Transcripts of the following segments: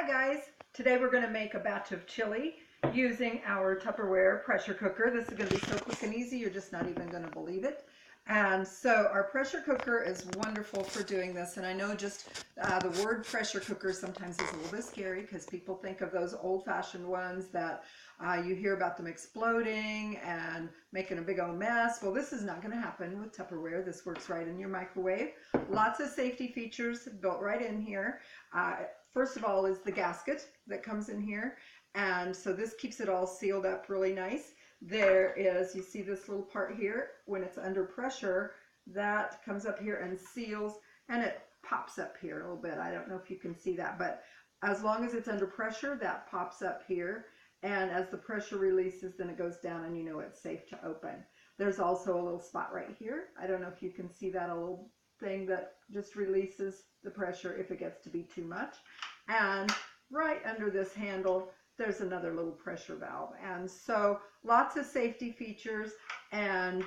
Hi guys, today we're going to make a batch of chili using our Tupperware pressure cooker. This is going to be so quick and easy, you're just not even going to believe it. And so our pressure cooker is wonderful for doing this. And I know just the word pressure cooker sometimes is a little bit scary because people think of those old-fashioned ones that you hear about them exploding and making a big old mess. Well, this is not going to happen with Tupperware. This works right in your microwave. Lots of safety features built right in here. First of all is the gasket that comes in here. And so this keeps it all sealed up really nice. There is, you see this little part here, when it's under pressure, that comes up here and seals, and it pops up here a little bit. I don't know if you can see that, but as long as it's under pressure, that pops up here. And as the pressure releases, then it goes down and you know it's safe to open. There's also a little spot right here. I don't know if you can see that, a little thing that just releases the pressure if it gets to be too much. And right under this handle, there's another little pressure valve. And so lots of safety features and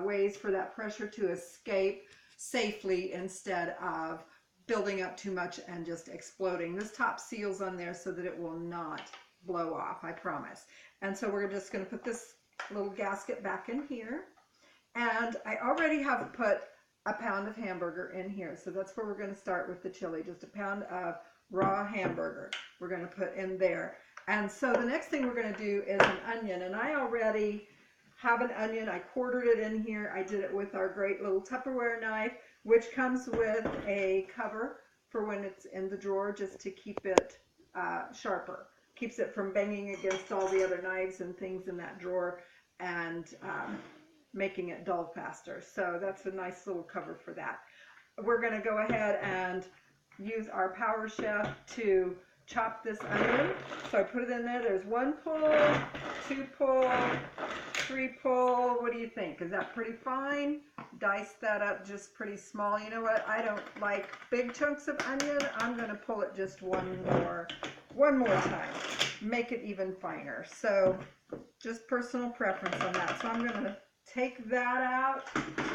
ways for that pressure to escape safely instead of building up too much and just exploding. This top seals on there so that it will not blow off, I promise. And so we're just going to put this little gasket back in here. And I already have put a pound of hamburger in here. So that's where we're going to start with the chili. Just a pound of raw hamburger we're going to put in there. And so the next thing we're going to do is an onion. And I already have an onion. I quartered it in here. I did it with our great little Tupperware knife, which comes with a cover for when it's in the drawer, just to keep it sharper. Keeps it from banging against all the other knives and things in that drawer and making it dull faster. So that's a nice little cover for that. We're going to go ahead and use our Power Chef to chop this onion. So I put it in there. There's 1 pull, 2 pull, 3 pull. What do you think? Is that pretty fine? Dice that up just pretty small. You know what? I don't like big chunks of onion. I'm going to pull it just one more time. Make it even finer. So just personal preference on that. So I'm going to take that out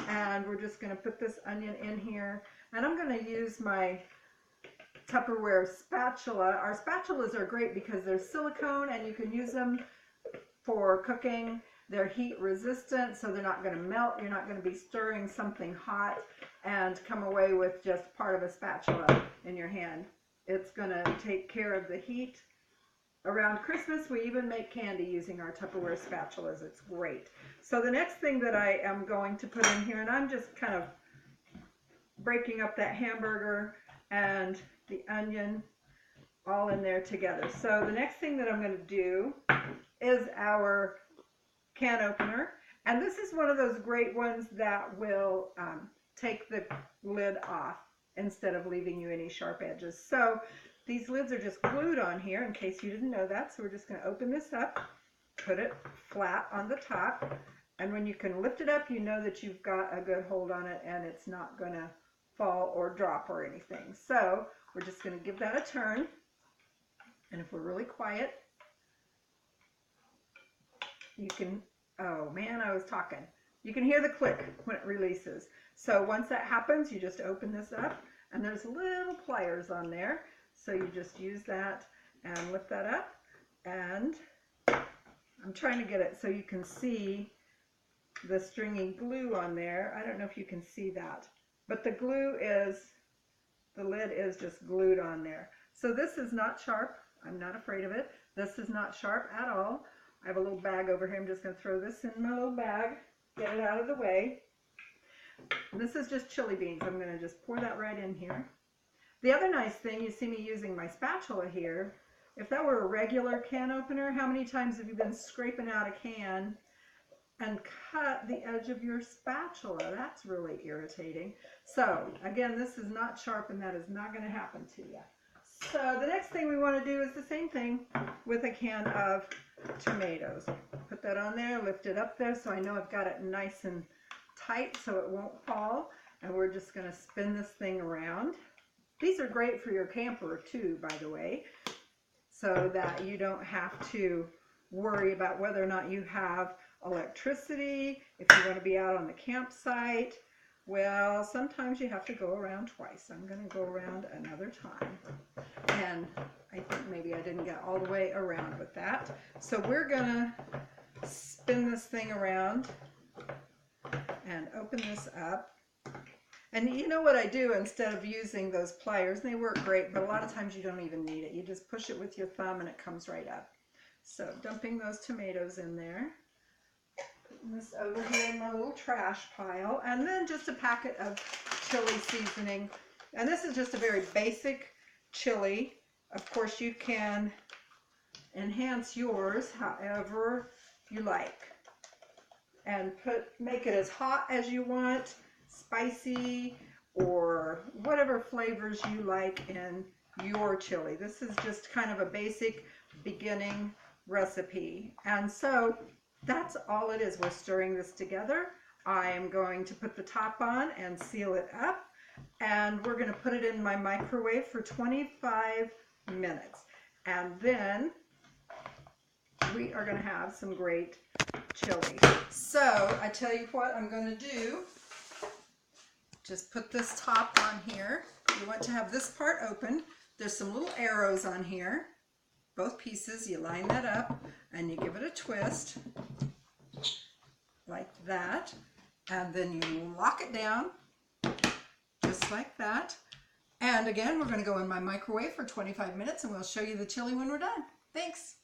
and we're just going to put this onion in here. And I'm going to use my Tupperware spatula. Our spatulas are great because they're silicone and you can use them for cooking. They're heat resistant, so they're not going to melt. You're not going to be stirring something hot and come away with just part of a spatula in your hand. It's going to take care of the heat. Around Christmas, we even make candy using our Tupperware spatulas. It's great. So the next thing that I am going to put in here, and I'm just kind of breaking up that hamburger and the onion all in there together. So the next thing that I'm going to do is our can opener. And this is one of those great ones that will take the lid off instead of leaving you any sharp edges. So these lids are just glued on here in case you didn't know that. So we're just going to open this up, put it flat on the top. And when you can lift it up, you know that you've got a good hold on it and it's not going to fall or drop or anything. So we're just going to give that a turn. And if we're really quiet, you can, oh man, I was talking. You can hear the click when it releases. So once that happens, you just open this up and there's little pliers on there. So you just use that and lift that up. And I'm trying to get it so you can see the stringy glue on there. I don't know if you can see that, but the glue is, the lid is just glued on there. So this is not sharp. I'm not afraid of it. This is not sharp at all. I have a little bag over here. I'm just going to throw this in my little bag, get it out of the way. And this is just chili beans. I'm going to just pour that right in here. The other nice thing, you see me using my spatula here. If that were a regular can opener, how many times have you been scraping out a can and cut the edge of your spatula? That's really irritating. So again, this is not sharp and that is not going to happen to you. So the next thing we want to do is the same thing with a can of tomatoes. Put that on there, lift it up there so I know I've got it nice and tight so it won't fall. And we're just going to spin this thing around. These are great for your camper too, by the way, so that you don't have to worry about whether or not you have electricity, if you want to be out on the campsite. Well, sometimes you have to go around twice. I'm going to go around another time. And I maybe I didn't get all the way around with that. So we're gonna spin this thing around and open this up. And you know what I do instead of using those pliers? They work great, but a lot of times you don't even need it. You just push it with your thumb and it comes right up. So dumping those tomatoes in there. Putting this over here in my little trash pile. And then just a packet of chili seasoning. And this is just a very basic chili. Of course, you can enhance yours however you like. And make it as hot as you want, spicy, or whatever flavors you like in your chili. This is just kind of a basic beginning recipe. And so that's all it is. We're stirring this together. I am going to put the top on and seal it up. And we're going to put it in my microwave for 25 minutes. And then we are going to have some great chili. So I tell you what I'm going to do. Just put this top on here. You want to have this part open. There's some little arrows on here. Both pieces, you line that up and you give it a twist like that. And then you lock it down just like that. And again, we're going to go in my microwave for 25 minutes and we'll show you the chili when we're done. Thanks.